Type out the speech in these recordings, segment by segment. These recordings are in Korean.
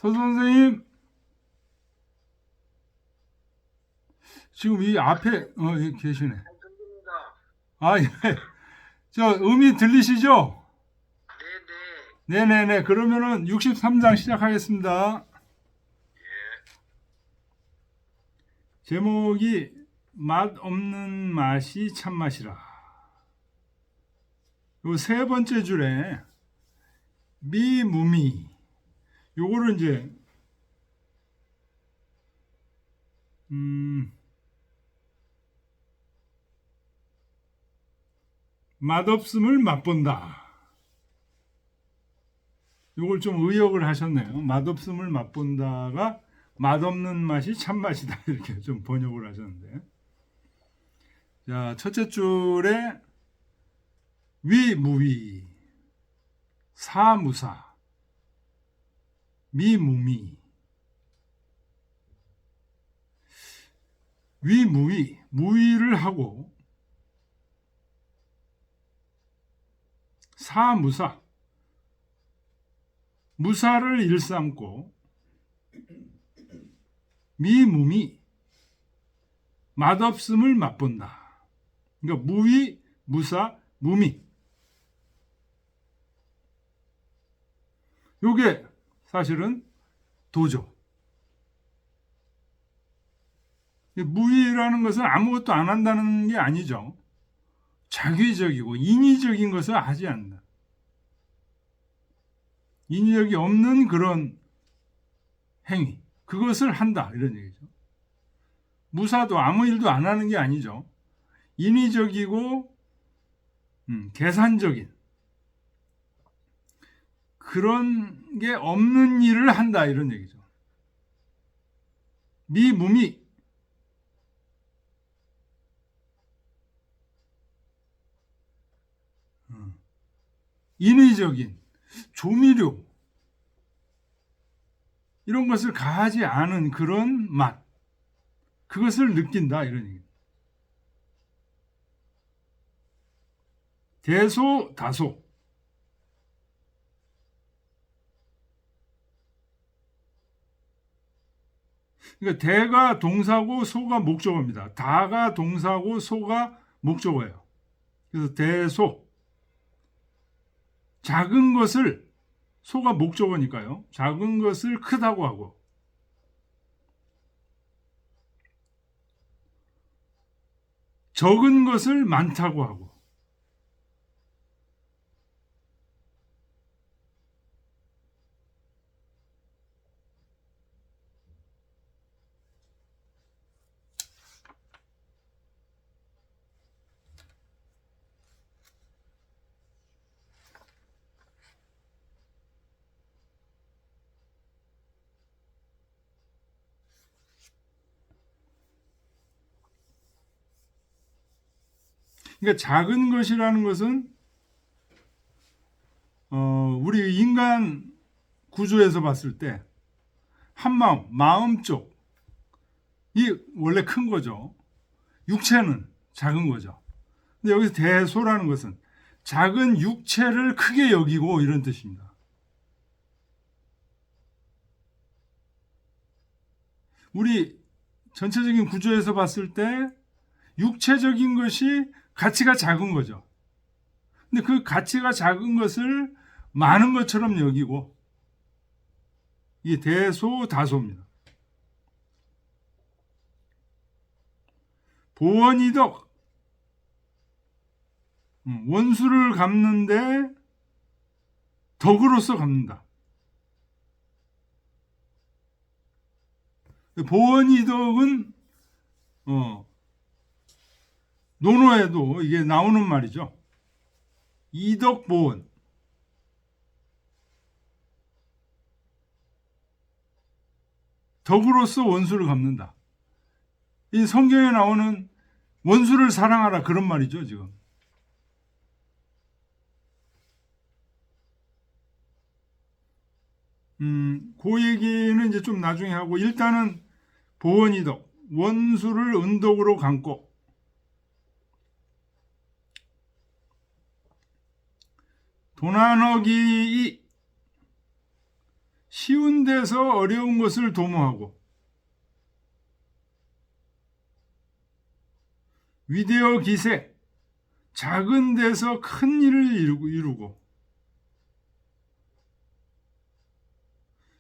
서 선생님, 지금 이 앞에 예, 계시네. 들립니다. 아, 예. 저 음이 들리시죠? 네네. 네네네. 그러면은 63장 시작하겠습니다. 제목이 맛 없는 맛이 참맛이라. 요 세 번째 줄에 미무미. 요거를 이제 맛없음을 맛본다. 요걸 좀 의역을 하셨네요. 맛없음을 맛본다가 맛없는 맛이 참맛이다. 이렇게 좀 번역을 하셨는데. 자, 첫째 줄에 위무위, 사무사, 미무미. 위무위, 무위를 하고 사무사, 무사를 일삼고 미무미, 맛없음을 맛본다. 그러니까 무위, 무사, 무미. 요게 사실은 도죠. 무위라는 것은 아무것도 안 한다는 게 아니죠. 자기적이고 인위적인 것을 하지 않는다. 인위적이 없는 그런 행위. 그것을 한다. 이런 얘기죠. 무사도 아무 일도 안 하는 게 아니죠. 인위적이고 계산적인 그런 게 없는 일을 한다. 이런 얘기죠. 미무미. 인위적인 조미료 이런 것을 가하지 않은 그런 맛 그것을 느낀다 이런 얘기. 대소 다소 그러니까 대가 동사고 소가 목적어입니다. 다가 동사고 소가 목적어예요. 그래서 대소 작은 것을 소가 목적어니까요. 작은 것을 크다고 하고 적은 것을 많다고 하고 그러니까 작은 것이라는 것은 우리 인간 구조에서 봤을 때 한마음, 마음 쪽이 원래 큰 거죠. 육체는 작은 거죠. 근데 여기서 대소라는 것은 작은 육체를 크게 여기고 이런 뜻입니다. 우리 전체적인 구조에서 봤을 때 육체적인 것이 가치가 작은 거죠. 근데 그 가치가 작은 것을 많은 것처럼 여기고 이게 대소다소입니다. 보원이덕 원수를 갚는데 덕으로서 갚는다. 보원이덕은 논어에도 이게 나오는 말이죠. 이덕보원. 덕으로서 원수를 갚는다. 이 성경에 나오는 원수를 사랑하라 그런 말이죠, 지금. 그 얘기는 이제 좀 나중에 하고 일단은 보원이덕, 원수를 은덕으로 갚고 도난어기 쉬운 데서 어려운 것을 도모하고 위대어 기세, 작은 데서 큰 일을 이루고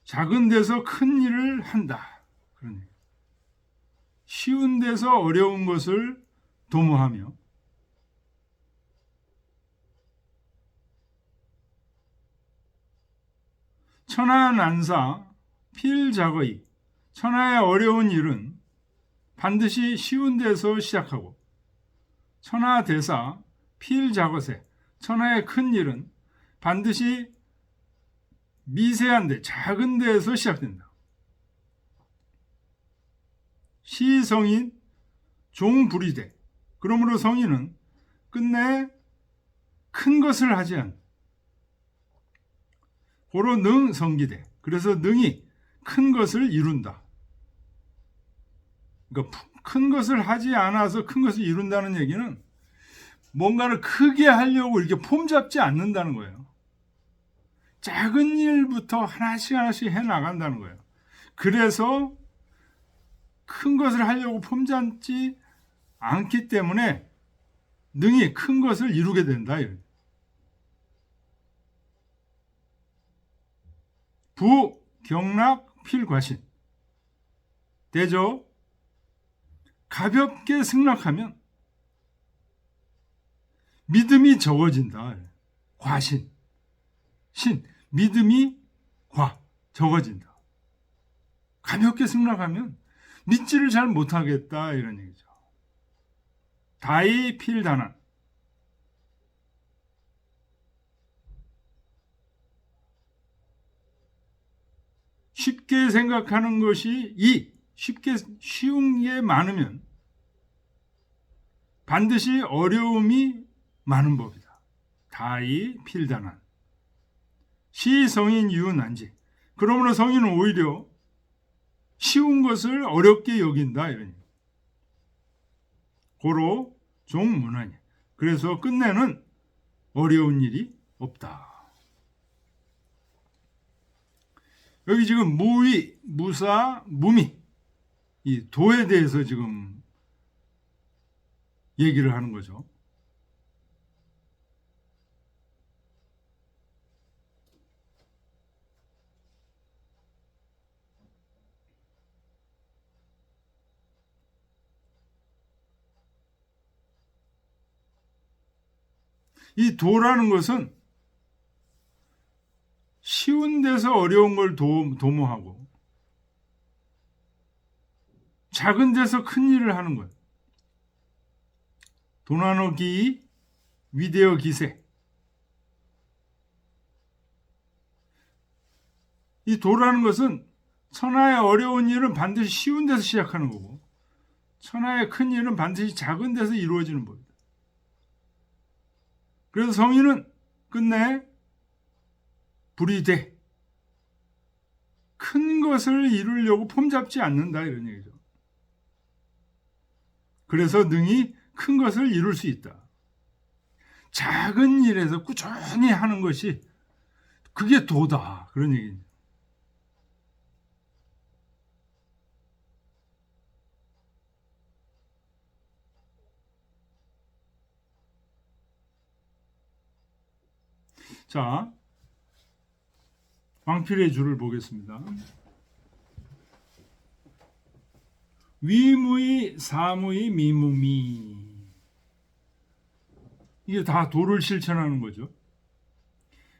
작은 데서 큰 일을 한다. 그러네. 쉬운 데서 어려운 것을 도모하며 천하난사 필자거이, 천하의 어려운 일은 반드시 쉬운 데서 시작하고 천하대사 필자거세, 천하의 큰 일은 반드시 미세한 데, 작은 데에서 시작된다. 시성인 종불이대, 그러므로 성인은 끝내 큰 것을 하지 않는다. 고로 능성기대, 그래서 능이 큰 것을 이룬다. 그러니까 큰 것을 하지 않아서 큰 것을 이룬다는 얘기는 뭔가를 크게 하려고 이렇게 폼 잡지 않는다는 거예요. 작은 일부터 하나씩 하나씩 해나간다는 거예요. 그래서 큰 것을 하려고 폼 잡지 않기 때문에 능히 큰 것을 이루게 된다. 부, 경락, 필과신. 대저, 가볍게 승낙하면 믿음이 적어진다. 과신. 신, 믿음이 적어진다. 가볍게 승낙하면 믿지를 잘 못하겠다. 이런 얘기죠. 다이 필다난. 쉽게 생각하는 것이 쉽게 쉬운 게 많으면 반드시 어려움이 많은 법이다. 다이 필다난. 시성인 유난지. 그러므로 성인은 오히려 쉬운 것을 어렵게 여긴다. 이러니. 고로 종문하니. 그래서 끝내는 어려운 일이 없다. 여기 지금 무위, 무사, 무미, 이 도에 대해서 지금 얘기를 하는 거죠. 이 도라는 것은 쉬운 데서 어려운 걸 도모하고 작은 데서 큰 일을 하는 거예요. 도나노기 위대어 기세. 이 도라는 것은 천하의 어려운 일은 반드시 쉬운 데서 시작하는 거고 천하의 큰 일은 반드시 작은 데서 이루어지는 법이다. 그래서 성인은 끝내 불이돼. 큰 것을 이루려고 폼 잡지 않는다. 이런 얘기죠. 그래서 능히 큰 것을 이룰 수 있다. 작은 일에서 꾸준히 하는 것이 그게 도다. 그런 얘기입니다. 자, 왕필의 줄을 보겠습니다. 위무이, 사무이, 미무미. 이게 다 도를 실천하는 거죠.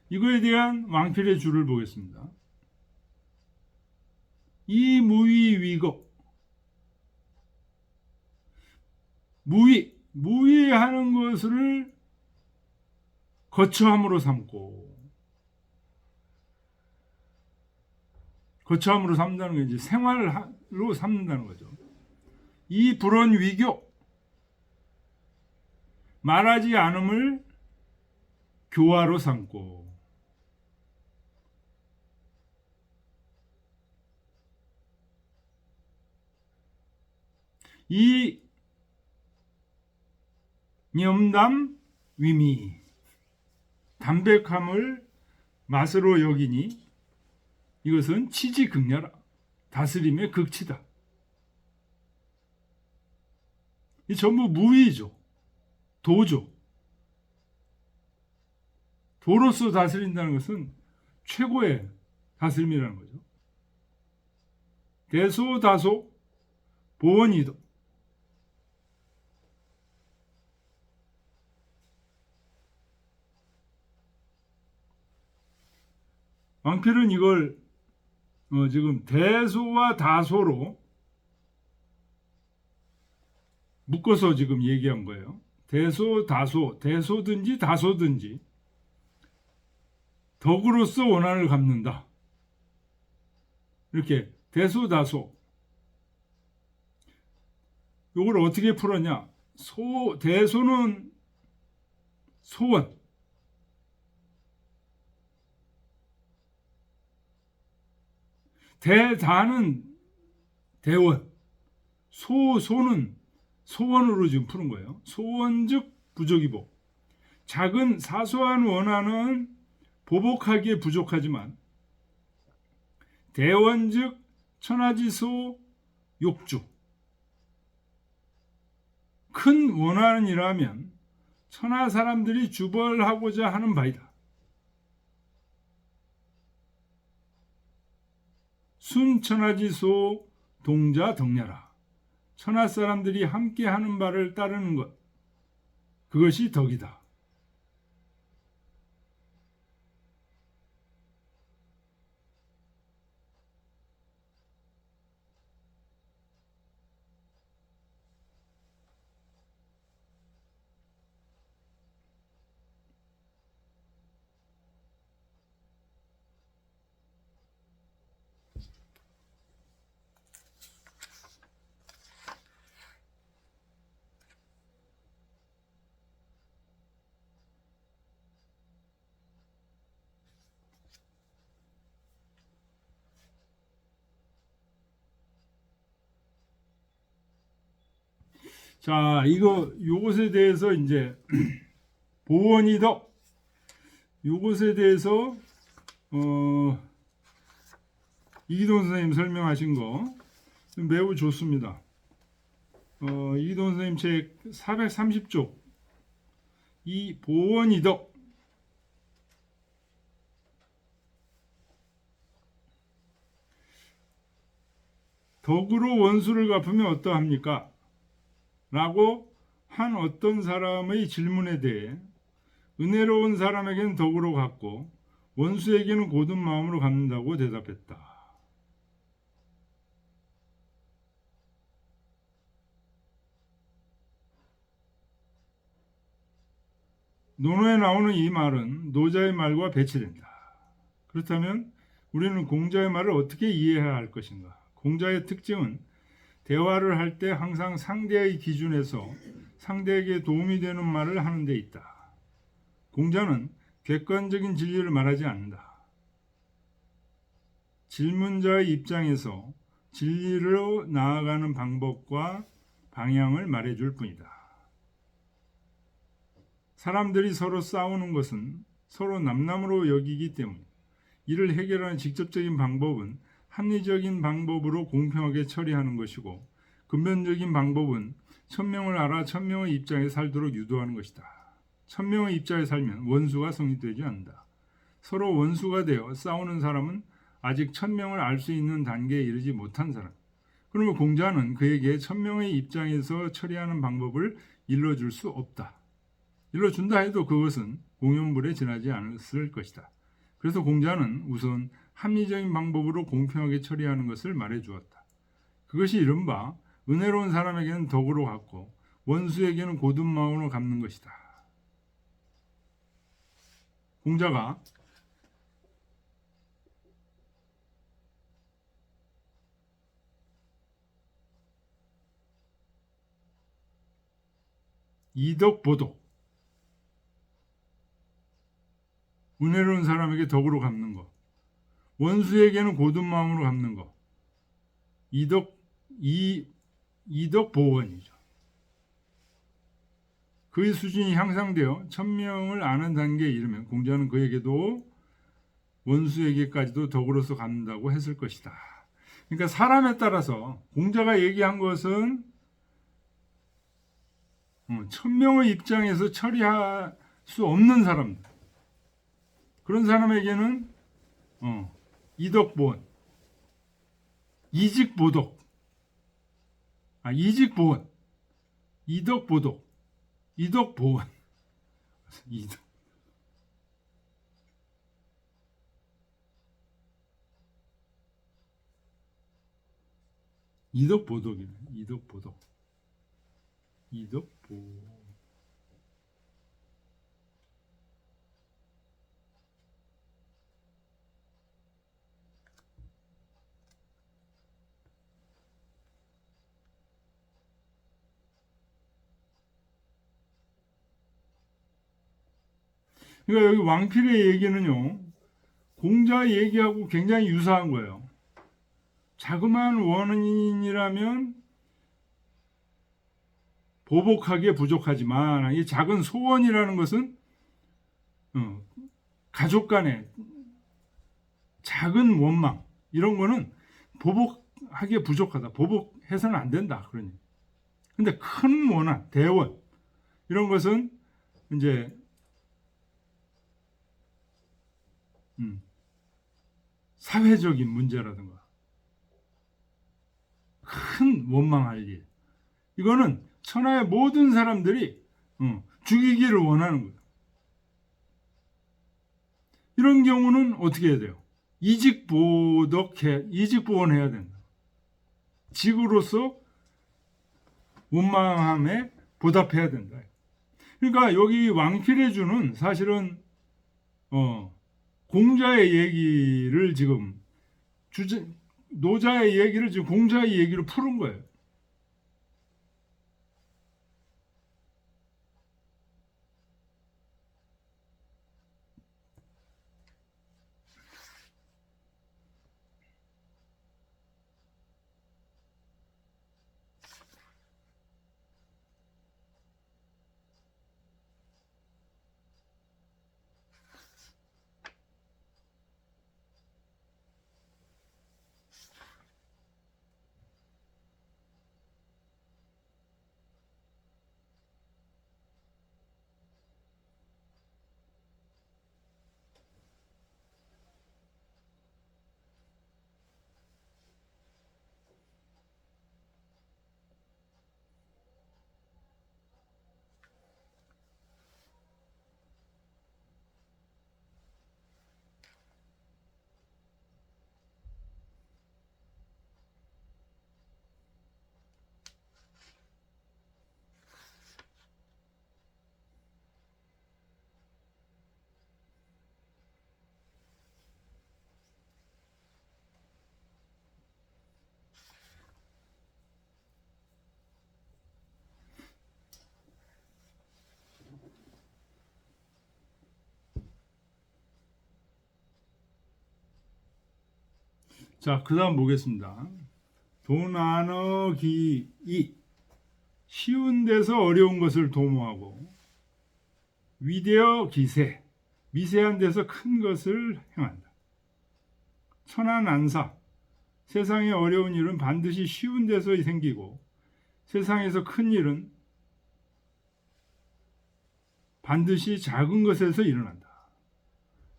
이거에 대한 왕필의 줄을 보겠습니다. 이 무위 위거. 무위하는 것을 거처함으로 삼고, 거처함으로 삼는다는 게 이제 생활로 삼는다는 거죠. 이 불언 위교, 말하지 않음을 교화로 삼고, 이 염담 위미, 담백함을 맛으로 여기니 이것은 치지극렬하, 다스림의 극치다. 이 전부 무위죠. 도죠. 도로서 다스린다는 것은 최고의 다스림이라는 거죠. 대소다소 보원이도. 왕필은 이걸 지금 대소와 다소로 묶어서 지금 얘기한 거예요. 대소, 다소, 대소든지 다소든지 덕으로서 원한을 갚는다. 이렇게 대소다소. 이걸 어떻게 풀었냐? 대소는 소원. 대다는 대원. 소는 소원으로 지금 푸는 거예요. 소원즉 부족이보. 작은 사소한 원한은 보복하기에 부족하지만 대원즉 천하지소 욕주. 큰 원한이라면 천하 사람들이 주벌하고자 하는 바이다. 순천하지소 동자 덕냐라. 천하 사람들이 함께 하는 바를 따르는 것. 그것이 덕이다. 자, 요것에 대해서 이제 보원이덕 요것에 대해서 이기동 선생님 설명하신 거 매우 좋습니다. 이기동 선생님 책 430쪽 이 보원이덕 덕으로 원수를 갚으면 어떠합니까? 라고 한 어떤 사람의 질문에 대해 은혜로운 사람에게는 덕으로 갚고 원수에게는 고든 마음으로 갚는다고 대답했다. 논어에 나오는 이 말은 노자의 말과 배치된다. 그렇다면 우리는 공자의 말을 어떻게 이해해야 할 것인가? 공자의 특징은 대화를 할 때 항상 상대의 기준에서 상대에게 도움이 되는 말을 하는 데 있다. 공자는 객관적인 진리를 말하지 않는다. 질문자의 입장에서 진리로 나아가는 방법과 방향을 말해줄 뿐이다. 사람들이 서로 싸우는 것은 서로 남남으로 여기기 때문에 이를 해결하는 직접적인 방법은 합리적인 방법으로 공평하게 처리하는 것이고 근본적인 방법은 천명을 알아 천명의 입장에 살도록 유도하는 것이다. 천명의 입장에 살면 원수가 성립되지 않는다. 서로 원수가 되어 싸우는 사람은 아직 천명을 알 수 있는 단계에 이르지 못한 사람. 그러면 공자는 그에게 천명의 입장에서 처리하는 방법을 일러줄 수 없다. 일러준다 해도 그것은 공연불에 지나지 않았을 것이다. 그래서 공자는 우선 합리적인 방법으로 공평하게 처리하는 것을 말해주었다. 그것이 이른바 은혜로운 사람에게는 덕으로 갚고 원수에게는 고든 마음으로 갚는 것이다. 공자가 이덕보도 은혜로운 사람에게 덕으로 갚는 것, 원수에게는 고든 마음으로 갚는 것, 이덕 보원이죠. 그의 수준이 향상되어 천명을 아는 단계에 이르면 공자는 그에게도 원수에게까지도 덕으로서 갚는다고 했을 것이다. 그러니까 사람에 따라서 공자가 얘기한 것은 천명의 입장에서 처리할 수 없는 사람들, 그런 사람에게는 이덕보원, 이직보덕, 이직보원, 이덕보덕, 이덕보원, 이덕보덕이네. 이덕보덕, 이덕보. 그러니까 여기 왕필의 얘기는요, 공자 얘기하고 굉장히 유사한 거예요. 자그마한 원인이라면 보복하기에 부족하지만 이 작은 소원이라는 것은 가족 간의 작은 원망 이런 거는 보복하기에 부족하다. 보복해서는 안 된다. 그러니. 근데 큰 원한, 대원 이런 것은 이제 사회적인 문제라든가 큰 원망할 일, 이거는 천하의 모든 사람들이 죽이기를 원하는 거예요. 이런 경우는 어떻게 해야 돼요? 이직보원해야 된다. 직으로서 원망함에 보답해야 된다. 그러니까 여기 왕필해주는 사실은 공자의 얘기를 지금 노자의 얘기를 지금 공자의 얘기로 푸는 거예요. 자, 그 다음 보겠습니다. 도나너기이 쉬운 데서 어려운 것을 도모하고 위대어 기세 미세한 데서 큰 것을 행한다. 천하난사 세상에 어려운 일은 반드시 쉬운 데서 생기고 세상에서 큰 일은 반드시 작은 것에서 일어난다.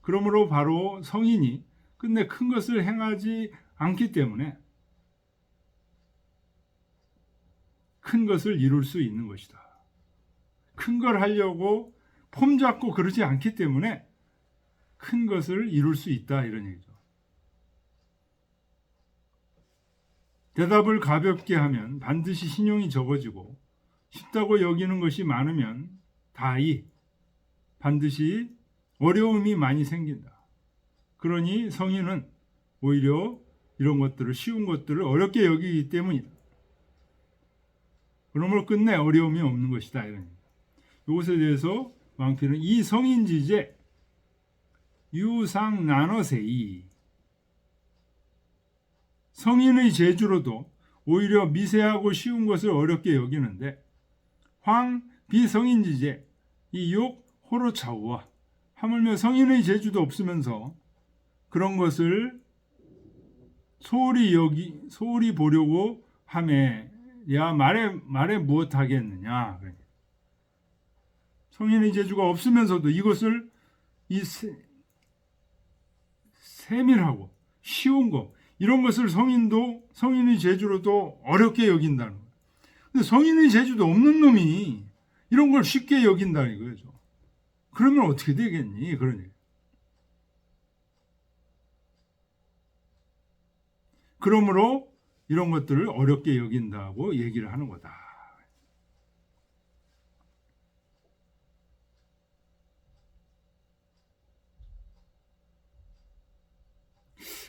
그러므로 바로 성인이 끝내 큰 것을 행하지 않기 때문에 큰 것을 이룰 수 있는 것이다. 큰 걸 하려고 폼 잡고 그러지 않기 때문에 큰 것을 이룰 수 있다, 이런 얘기죠. 대답을 가볍게 하면 반드시 신용이 적어지고 쉽다고 여기는 것이 많으면 다이 반드시 어려움이 많이 생긴다. 그러니 성인은 오히려 이런 것들을 쉬운 것들을 어렵게 여기기 때문이다. 그러므로 끝내 어려움이 없는 것이다. 이런 이것에 대해서 왕필은 이 성인지제 유상 나너세이 성인의 재주로도 오히려 미세하고 쉬운 것을 어렵게 여기는데 황 비성인지제 이 욕 호로 차우와 하물며 성인의 재주도 없으면서 그런 것을 소홀히 보려고 하매 야 말에 무엇 하겠느냐. 성인의 재주가 없으면서도 이것을 세밀하고 쉬운 거 이런 것을 성인의 재주로도 어렵게 여긴다는 거예요. 근데 성인의 재주도 없는 놈이 이런 걸 쉽게 여긴다 이거죠. 그러면 어떻게 되겠니? 그런 얘기. 그러므로 이런 것들을 어렵게 여긴다고 얘기를 하는 거다.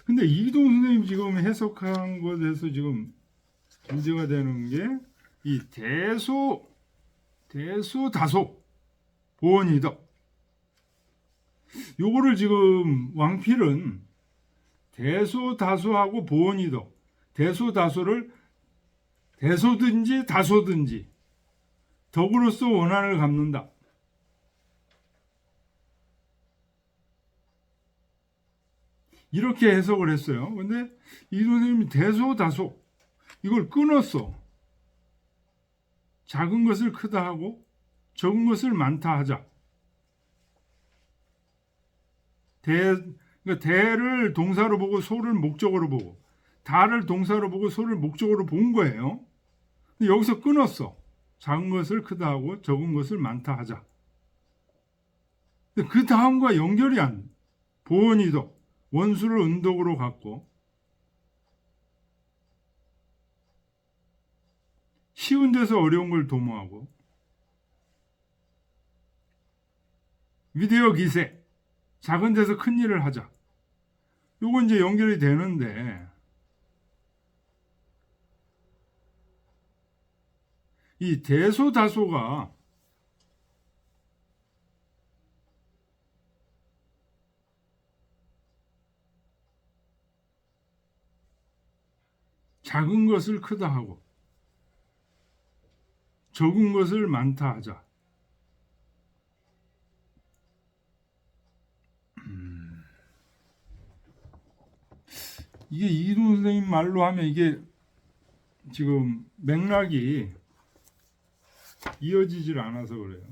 근데 이동 선생님 지금 해석한 것에서 지금 문제가 되는 게 이 대소다소 보언이덕 요거를 지금 왕필은 대소다소하고 보언이덕 대소다소를 대소든지 다소든지 덕으로서 원한을 갚는다. 이렇게 해석을 했어요. 근데 이 선생님이 대소다소 이걸 끊었어. 작은 것을 크다 하고 적은 것을 많다 하자. 그러니까 대를 동사로 보고 소를 목적으로 보고 다를 동사로 보고 소를 목적으로 본 거예요. 근데 여기서 끊었어. 작은 것을 크다 하고 적은 것을 많다 하자. 근데 그 다음과 연결이 안 돼. 보언이덕 원수를 은덕으로 갖고 쉬운 데서 어려운 걸 도모하고 위대어 기세 작은 데서 큰 일을 하자. 요건 이제 연결이 되는데 이 대소다소가 작은 것을 크다 하고 적은 것을 많다 하자. 이게 이동 선생님 말로 하면 이게 지금 맥락이 이어지질 않아서 그래요.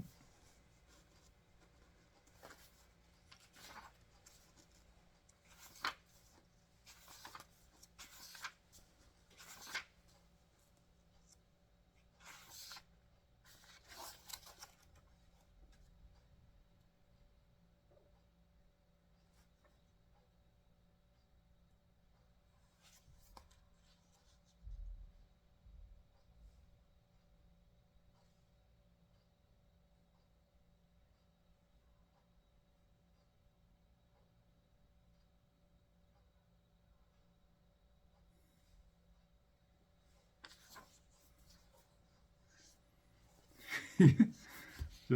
저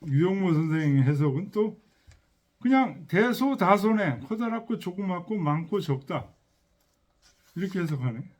유영모 선생님 해석은 또 그냥 대소다소네 커다랗고 조그맣고 많고 적다 이렇게 해석하네.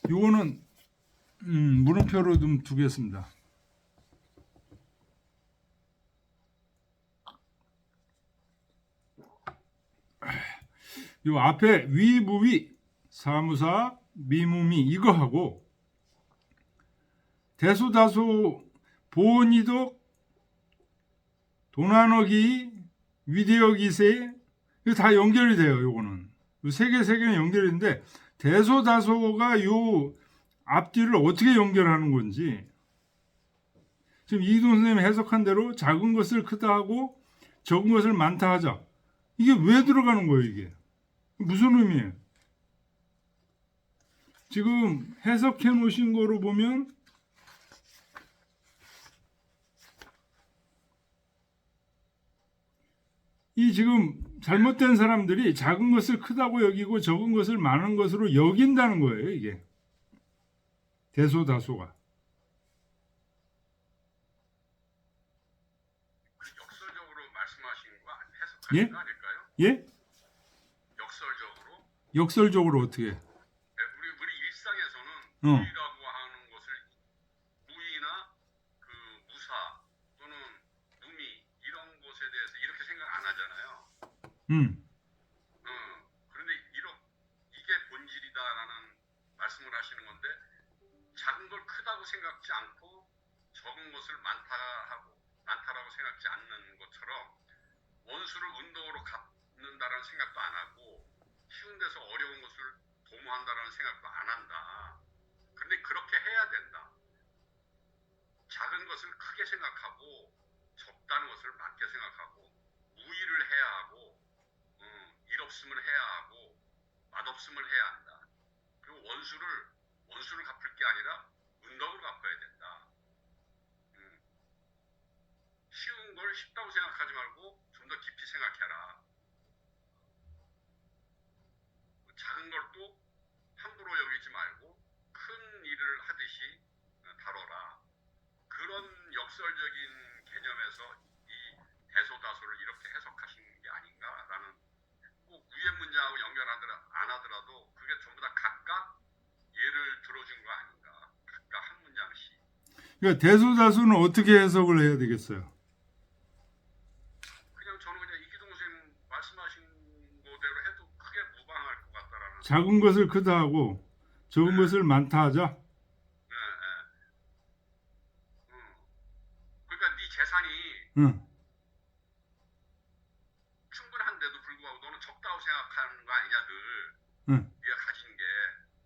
요거는 물음표로 좀 두겠습니다. 요 앞에 위무위 사무사 미무미 이거 하고 대소다소 보언이덕 도난어기 위대어기세 이거 다 연결이 돼요. 요거는 세 개는 연결이 되는데 대소다소가 요 앞뒤를 어떻게 연결하는 건지 지금 이동 선생님이 해석한 대로 작은 것을 크다 하고 적은 것을 많다 하자. 이게 왜 들어가는 거예요? 이게 무슨 의미예요? 지금 해석해 놓으신 거로 보면 이 지금 잘못된 사람들이 작은 것을 크다고 여기고 적은 것을 많은 것으로 여긴다는 거예요. 이게 대소다소가 말씀하신 거 예? 해석하신 거 아닐까요? 예? 역설적으로 역설적으로 어떻게? 우리 일상에서는 어. 무의라고 하는 것을 무의나 그 무사 또는 무미 이런 것에 대해서 이렇게 생각 안 하잖아요. 그런데 이게 본질이다라는 말씀을 하시는 건데 작은 걸 크다고 생각지 않고 적은 것을 많다라고 생각지 않는 것처럼 원수를 운동으로 갚는다라는 생각도 안 하고 쉬운 데서 어려운 것을 도모한다라는 생각도 안 한다. 그런데 그렇게 해야 된다. 작은 것을 크게 생각하고 적다는 것을 많게 생각하고 무의를 해야 하고 일 없음을 해야 하고 맛없음을 해야 한다. 그리고 원수를 갚을 게 아니라 은덕을 갚아야 된다. 쉬운 걸 쉽다고 생각하지 말고 좀 더 깊이 생각해라. 작은 걸 또 함부로 여기지 말고 큰 일을 하듯이 다뤄라. 그런 역설적인 개념에서 이 대소다소를 이렇게 해석하신 게 아닌가라는, 꼭 위의 문장하고 연결 안 하더라도 그게 전부 다 각각 예를 들어준 거 아닌가. 각각 한 문장씩. 그러니까 대소다수는 어떻게 해석을 해야 되겠어요? 저는 그냥 이기동 선생님 말씀하신 거대로 해도 크게 무방할 것 같다라는. 작은 것을 크다 하고 적은 것을 많다 하자. 그러니까 네 재산이 응. 충분한데도 불구하고 너는 적다고 생각하는 거 아니냐 늘. 네가 가진 게.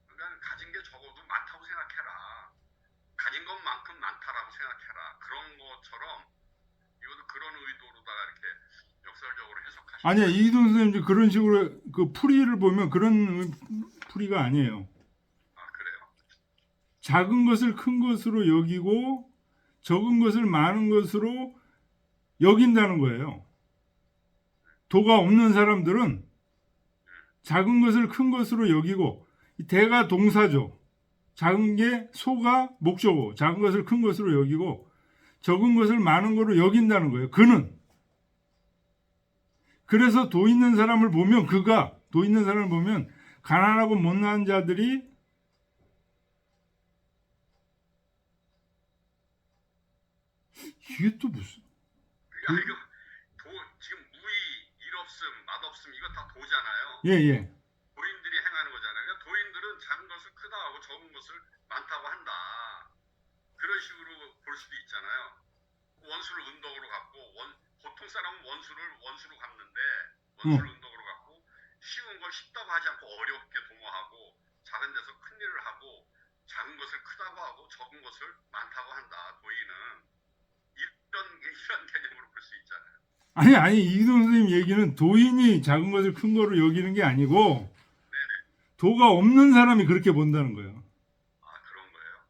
그러니까 가진 게 적어도 많다고 생각해라. 가진 것만큼 많다라고 생각해라. 그런 것처럼 이것도 그런 의도로다가 이렇게 역설적으로 해석하시는. 아니야, 이기동 선생님 그런 식으로 그 풀이를 보면 그런 풀이가 아니에요. 아, 그래요? 작은 것을 큰 것으로 여기고 적은 것을 많은 것으로 여긴다는 거예요. 도가 없는 사람들은 작은 것을 큰 것으로 여기고, 대가 동사죠. 작은 게 소가 목적어, 작은 것을 큰 것으로 여기고 적은 것을 많은 것으로 여긴다는 거예요. 그는. 그래서 도 있는 사람을 보면 가난하고 못난 자들이 이게 또 무슨? 이거 지금 무의, 일 없음, 맛 없음 이거 다 도잖아요. 예. 도인들이 행하는 거잖아요. 그러니까 도인들은 작은 것을 크다 하고 적은 것을 많다고 한다. 그런 식으로 볼 수도 있잖아요. 원수를 은덕으로 갚고 보통 사람은 원수로 갚는데 원수를 은덕으로 갚고 쉬운 걸 쉽다고 하지 않고 어렵게 도모하고 작은 데서 큰 일을 하고 작은 것을 크다고 하고 적은 것을 많다고 한다. 도인은 이런 개념으로 볼 수 있잖아요. 아니 이기동 선생님 얘기는 도인이 작은 것을 큰 거로 여기는 게 아니고 도가 없는 사람이 그렇게 본다는 거예요. 아, 그런 거예요?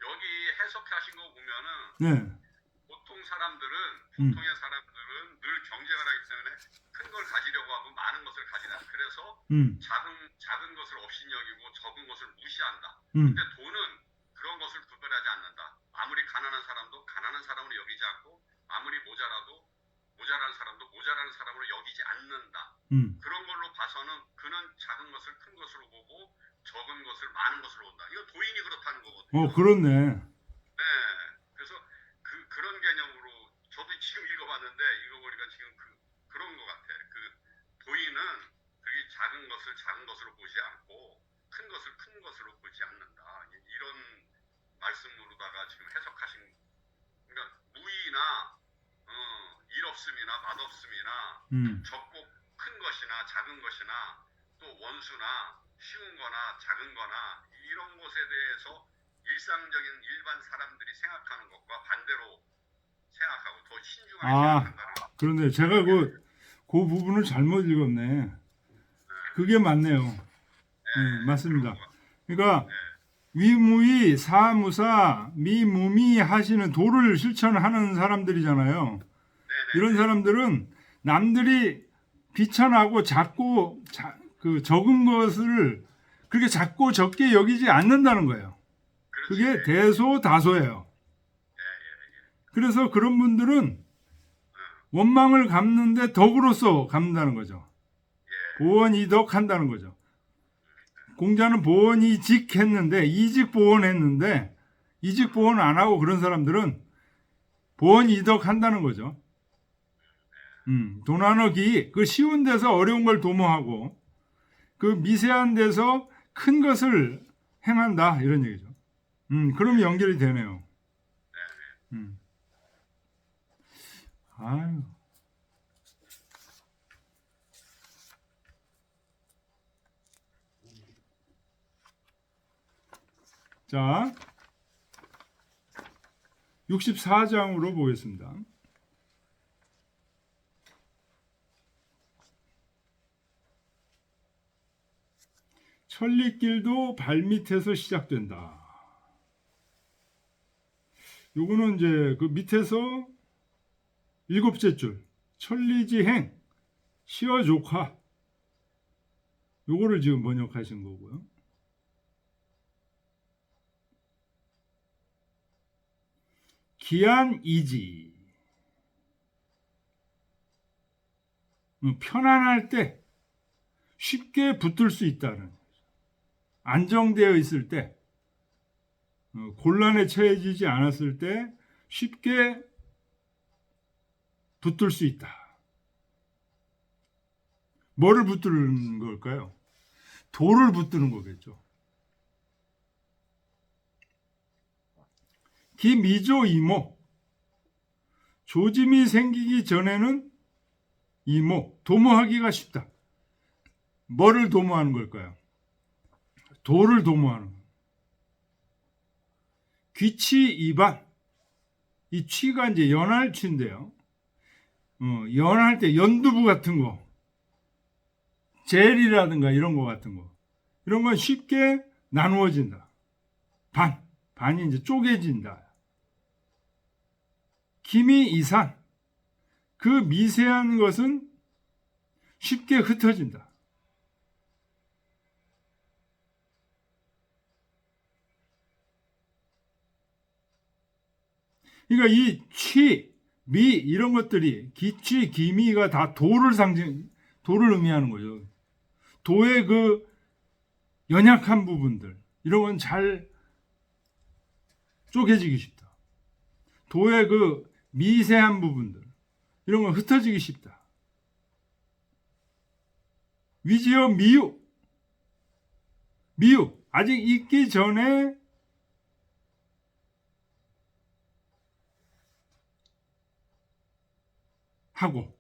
여기 해석하신 거 보면은 보통의 사람들은 늘 경쟁을 하기 때문에 큰 걸 가지려고 하고 많은 것을 가지는. 그래서 작은 것을 없인 여기고 적은 것을 무시한다. 근데 도는 그런 것을 구별하지 않는다. 아무리 가난한 사람도 가난한 사람으로 여기지 않고 아무리 모자라도 모자란 사람도 모자라는 사람으로 여기지 않는다. 그런 걸로 봐서는 그는 작은 것을 큰 것으로 보고 적은 것을 많은 것으로 본다. 이거 도인이 그렇다는 거거든요. 그렇네. 네. 그래서 그런 개념으로 저도 지금 읽어봤는데 읽어보니까 지금 그런 것 같아. 도인은 그게 작은 것을 작은 것으로 보지 않고 큰 것을 큰 것으로 보지 않는다. 이런 말씀으로다가 지금 해석하신. 그러니까 무의나 일 없음이나 맛 없음이나 적고 큰 것이나 작은 것이나 또 원수나 쉬운 거나 작은 거나 이런 것에 대해서 일상적인 일반 사람들이 생각하는 것과 반대로 생각하고 더 신중하게 생각한다는 거. 그런데 제가 그 부분을 잘못 읽었네. 그게 맞네요. 네, 맞습니다. 그러니까 위무이 사무사 미무미 하시는 도를 실천하는 사람들이잖아요. 이런 사람들은 남들이 비천하고 작고 그 적은 것을 그렇게 작고 적게 여기지 않는다는 거예요. 그렇지. 그게 대소다소예요. 그래서 그런 분들은 원망을 갚는데 덕으로서 갚는다는 거죠. 보원이덕 한다는 거죠. 공자는 보원이직 했는데 이직 보원했는데 이직 보원 안 하고 그런 사람들은 보원이덕 한다는 거죠. 도나너기 그 쉬운 데서 어려운 걸 도모하고 그 미세한 데서 큰 것을 행한다 이런 얘기죠. 그럼 연결이 되네요. 아유. 자, 64장으로 보겠습니다. 천리길도 발밑에서 시작된다. 요거는 이제 그 밑에서 일곱째 줄 천리지행 시어족화 요거를 지금 번역하신 거고요. 기한이지 편안할 때 쉽게 붙을 수 있다는 안정되어 있을 때 곤란에 처해지지 않았을 때 쉽게 붙들 수 있다. 뭐를 붙드는 걸까요? 도를 붙드는 거겠죠. 기미조 이모 조짐이 생기기 전에는 이모 도모하기가 쉽다. 뭐를 도모하는 걸까요? 도를 도모하는 거예요. 귀치 이반 이 취가 이제 연할 취인데요. 연할 때 연두부 같은 거 젤이라든가 이런 거 같은 거 이런 건 쉽게 나누어진다. 반이 이제 쪼개진다. 기미 이산 그 미세한 것은 쉽게 흩어진다. 그러니까 이 취, 미 이런 것들이 기취, 기미가 다 도를 의미하는 거죠. 도의 그 연약한 부분들 이런 건 잘 쪼개지기 쉽다. 도의 그 미세한 부분들 이런 건 흩어지기 쉽다. 위지어 미유 아직 있기 전에 하고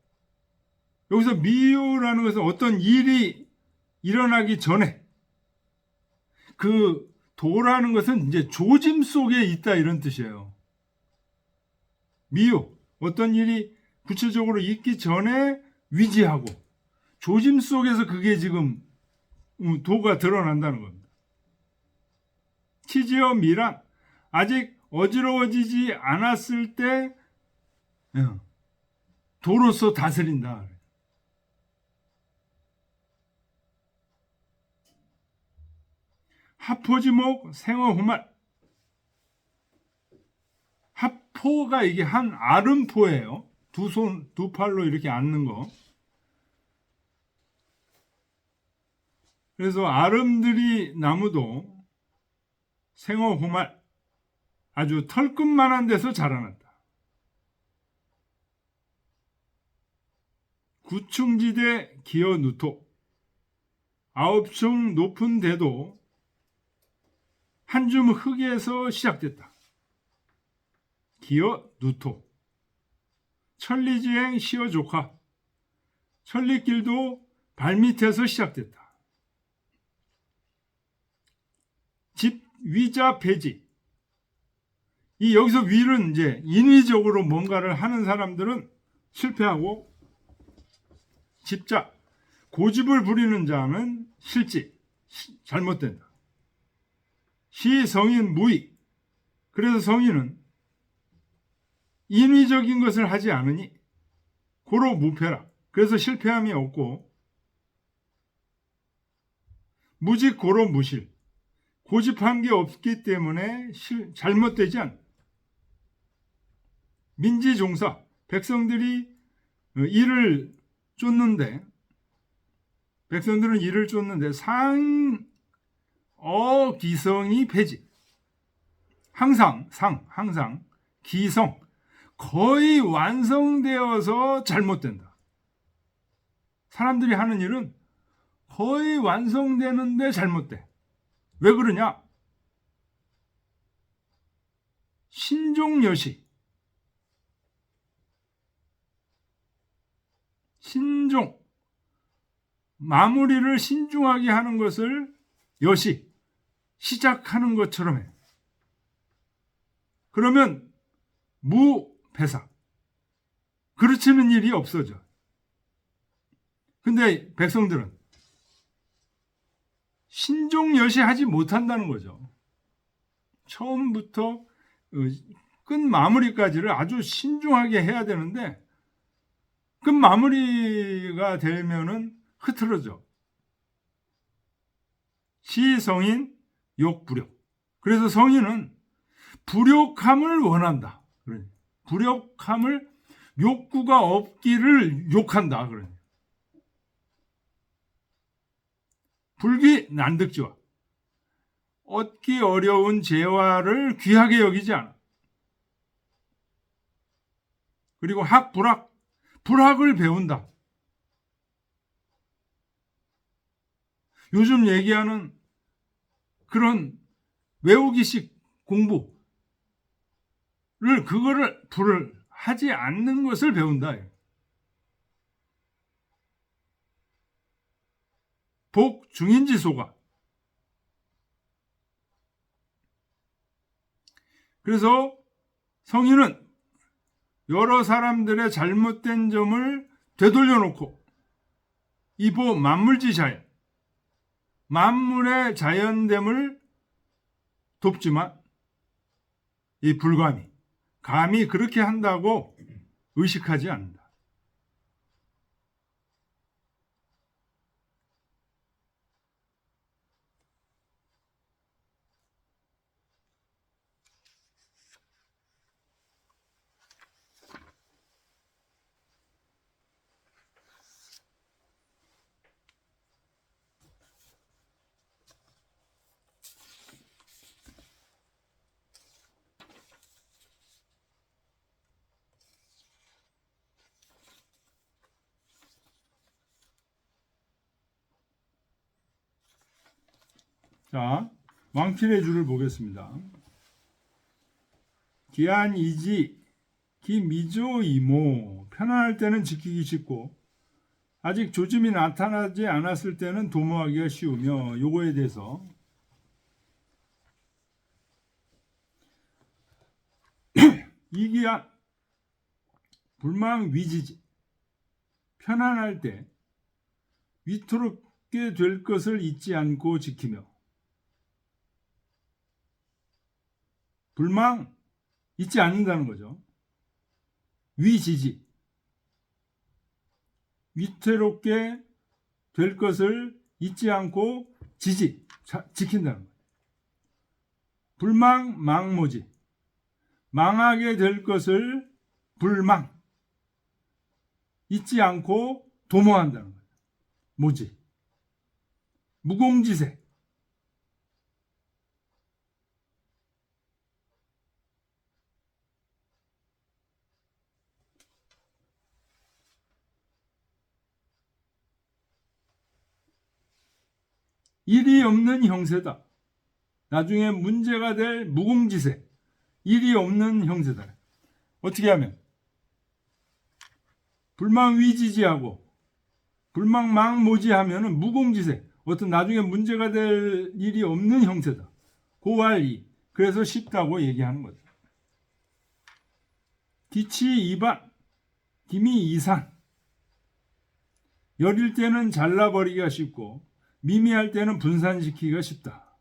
여기서 미유라는 것은 어떤 일이 일어나기 전에 그 도라는 것은 이제 조짐 속에 있다 이런 뜻이에요. 미유 어떤 일이 구체적으로 있기 전에 위지하고 조짐 속에서 그게 지금 도가 드러난다는 겁니다. 치지어 미란 아직 어지러워지지 않았을 때 도로서 다스린다. 하포지목 생어호말 하포가 이게 한 아름포예요. 두 팔로 이렇게 앉는 거. 그래서 아름드리 나무도 생어호말 아주 털끝만한 데서 자라났다. 구충지대 기어누토 아홉층 높은 데도 한 줌 흙에서 시작됐다. 기어누토 천리지행 시어조카 천리길도 발밑에서 시작됐다. 집 위자 폐지 이 여기서 위는 이제 인위적으로 뭔가를 하는 사람들은 실패하고 집자 고집을 부리는 자는 실지 잘못된다. 시 성인 무의 그래서 성인은 인위적인 것을 하지 않으니 고로 무패라 그래서 실패함이 없고 무직고로 무실, 고집한 게 없기 때문에 잘못되지 않. 민지종사, 백성들이 일을 쫓는데, 백성들은 일을 쫓는데 기성이 폐지. 항상 기성, 거의 완성되어서 잘못된다. 사람들이 하는 일은 거의 완성되는데 잘못돼. 왜 그러냐? 신종여시. 신종. 마무리를 신중하게 하는 것을 여시. 시작하는 것처럼 해. 그러면 무배사. 그르치는 일이 없어져. 근데 백성들은 신종여시 하지 못한다는 거죠. 처음부터 끝 마무리까지를 아주 신중하게 해야 되는데 끝 마무리가 되면은 흐트러져. 시성인 욕불욕. 그래서 성인은 불욕함을 원한다. 불욕함을 욕구가 없기를 욕한다. 불귀 난득지와 얻기 어려운 재화를 귀하게 여기지 않아. 그리고 불학을 배운다. 요즘 얘기하는 그런 외우기식 공부를 불을 하지 않는 것을 배운다. 복 중인지소가. 그래서 성인은 여러 사람들의 잘못된 점을 되돌려 놓고 이보 만물지자연, 만물의 자연됨을 돕지만 이 불감이 감히 그렇게 한다고 의식하지 않는다. 자, 왕필의 줄을 보겠습니다. 기한이지, 기미조이모. 편안할 때는 지키기 쉽고 아직 조짐이 나타나지 않았을 때는 도모하기가 쉬우며, 요거에 대해서 이기한 불망위지지. 편안할 때 위토롭게 될 것을 잊지 않고 지키며, 불망 잊지 않는다는 거죠. 위지지. 위태롭게 될 것을 잊지 않고 지킨다는 거예요. 불망 망모지. 망하게 될 것을 불망 잊지 않고 도모한다는 거예요. 모지. 무공지세. 일이 없는 형세다. 나중에 문제가 될 무공지세. 일이 없는 형세다. 어떻게 하면? 불망위지지하고 불망망모지하면은 무공지세. 어떤 나중에 문제가 될 일이 없는 형세다. 고할이. 그래서 쉽다고 얘기하는 거죠. 기치 이반, 기미 이산. 여릴 때는 잘라버리기가 쉽고 미미할 때는 분산시키기가 쉽다.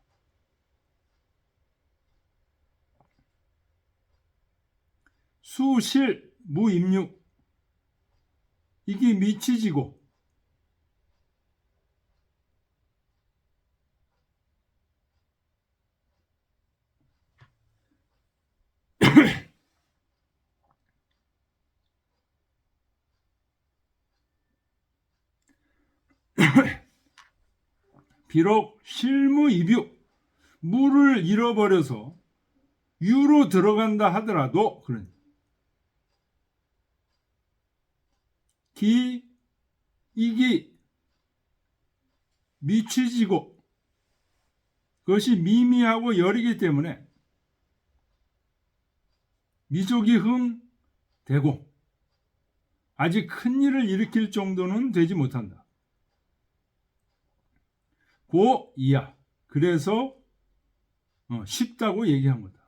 수실 무임육. 이게 미치지고 비록 실무이뷰 무를 잃어버려서 유로 들어간다 하더라도 그런 이기 미치지고 그것이 미미하고 열이기 때문에 미족이 흥되고 아직 큰 일을 일으킬 정도는 되지 못한다. 고 이하. 그래서 쉽다고 얘기한 거다.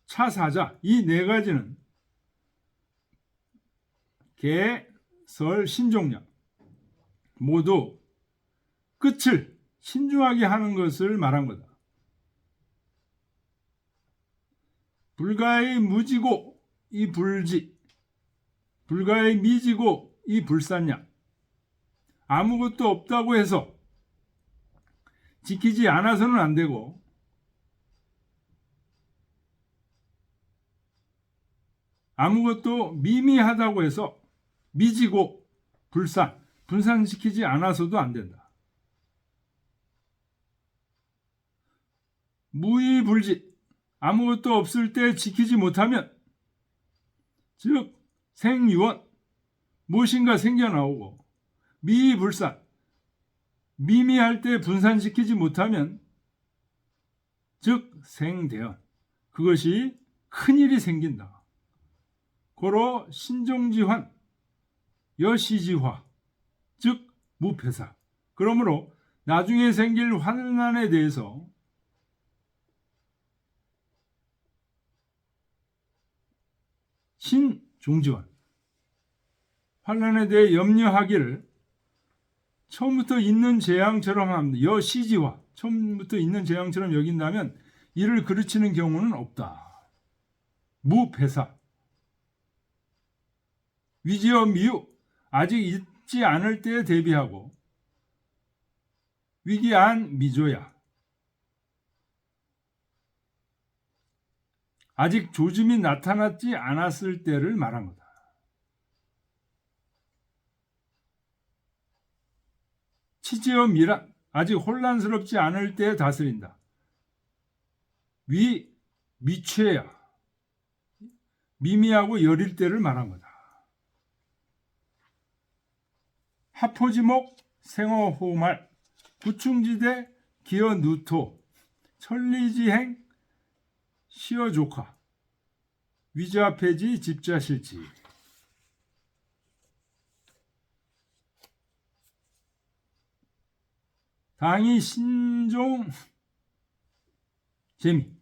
차사자. 이 네 가지는 개, 설, 신종량 모두 끝을 신중하게 하는 것을 말한 거다. 불가의 무지고 이 불지, 불가의 미지고 이 불산량. 아무것도 없다고 해서 지키지 않아서는 안 되고 아무것도 미미하다고 해서 미지고 분산시키지 않아서도 안 된다. 무의불지, 아무것도 없을 때 지키지 못하면 즉 생유원, 무엇인가 생겨나오고 미불산, 미미할 때 분산시키지 못하면 즉 생대원, 그것이 큰일이 생긴다. 고로 신종지환, 여시지화, 즉 무패사. 그러므로 나중에 생길 환난에 대해서 신종지환, 환난에 대해 염려하기를 처음부터 있는 재앙처럼 합니다. 여시지화, 처음부터 있는 재앙처럼 여긴다면 이를 그르치는 경우는 없다. 무패사. 위지와 미유, 아직 있지 않을 때에 대비하고 위기안 미조야, 아직 조짐이 나타나지 않았을 때를 말한 거다. 치지어 미란, 아직 혼란스럽지 않을 때에 다스린다. 미취야, 미미하고 여릴 때를 말한 거다. 하포지목, 생어호말, 구충지대, 기어누토, 천리지행, 시어조카, 위자폐지, 집자실지. 당이 신종 재미,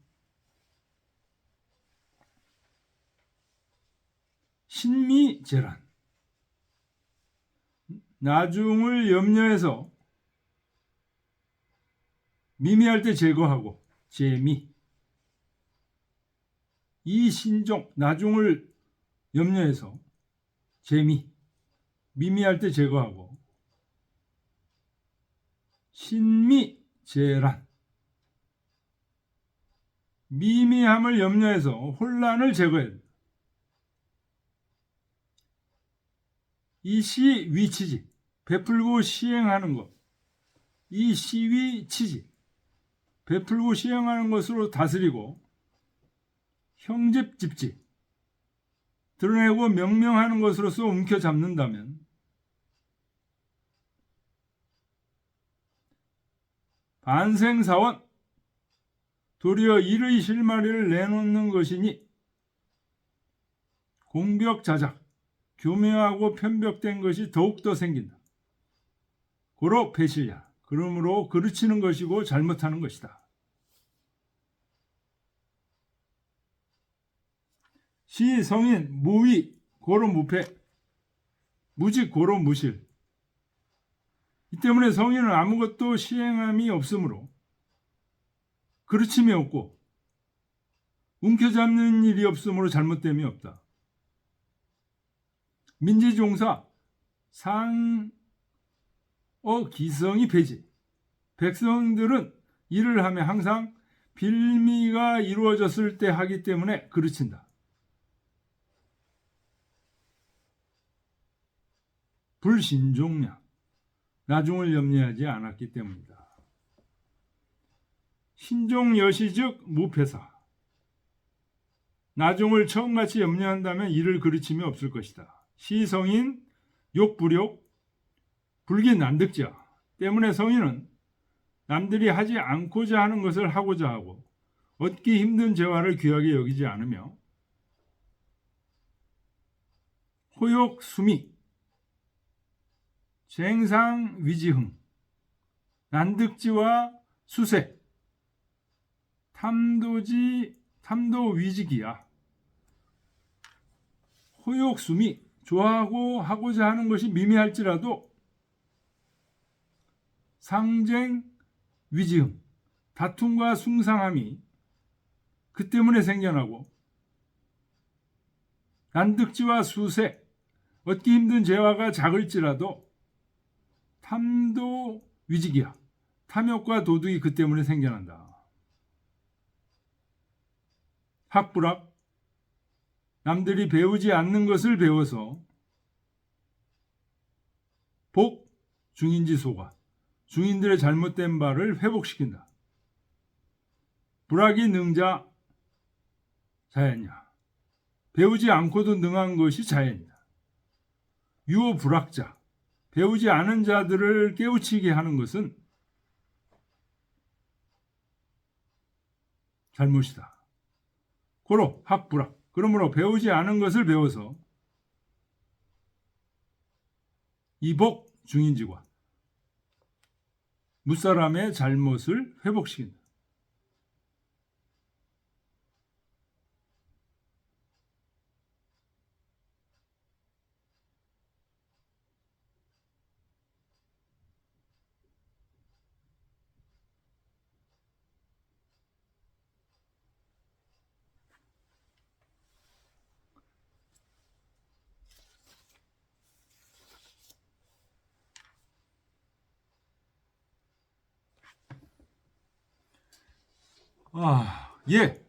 신미재란, 나중을 염려해서 미미할 때 제거하고 재미, 이신종, 나중을 염려해서 재미, 미미할 때 제거하고 신미재란, 미미함을 염려해서 혼란을 제거해야 돼. 이 시위치지, 베풀고 시행하는 것. 이 시위치지, 베풀고 시행하는 것으로 다스리고 형집집지, 드러내고 명명하는 것으로서 움켜잡는다면 반생사원, 도리어 일의 실마리를 내놓는 것이니 공벽자작, 교묘하고 편벽된 것이 더욱더 생긴다. 고로 배실야, 그러므로 그르치는 것이고 잘못하는 것이다. 시 성인 무위 고로 무패, 무직 고로 무실. 이 때문에 성인은 아무것도 시행함이 없으므로 그르침이 없고 움켜잡는 일이 없으므로 잘못됨이 없다. 민지종사 상어 기성이 폐지. 백성들은 일을 하며 항상 빌미가 이루어졌을 때 하기 때문에 그르친다. 불신종량, 나중을 염려하지 않았기 때문이다. 신종여시즉 무패사, 나중을 처음같이 염려한다면 일을 그르침이 없을 것이다. 시성인, 욕불욕, 불기난득자 때문에 성인은 남들이 하지 않고자 하는 것을 하고자 하고 얻기 힘든 재화를 귀하게 여기지 않으며 호욕수미, 쟁상위지흥, 난득지와 수색, 탐도위지기야. 호욕수미, 좋아하고 하고자 하는 것이 미미할지라도 상쟁, 위지흥, 다툼과 숭상함이 그 때문에 생겨나고 난득지와 수색, 얻기 힘든 재화가 작을지라도 탐도 위지기야. 탐욕과 도둑이 그 때문에 생겨난다. 학불학, 남들이 배우지 않는 것을 배워서 복, 중인지소가, 중인들의 잘못된 바를 회복시킨다. 불학이 능자, 자연이야. 배우지 않고도 능한 것이 자연이다. 유호 불학자, 배우지 않은 자들을 깨우치게 하는 것은 잘못이다. 고로 학불학, 그러므로 배우지 않은 것을 배워서 이복 중인지과 무사람의 잘못을 회복시킨다. 예.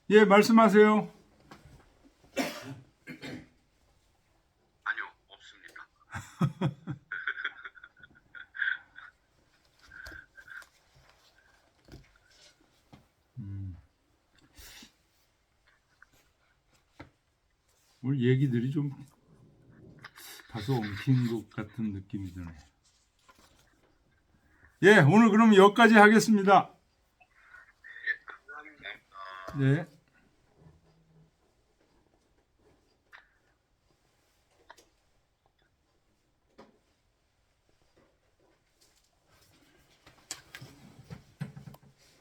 예, 말씀하세요. 아니요, 없습니다. 오늘 얘기들이 좀 다소 엉킨 것 같은 느낌이 드네. 예, 오늘 그럼 여기까지 하겠습니다. 예, 감사합니다. 네.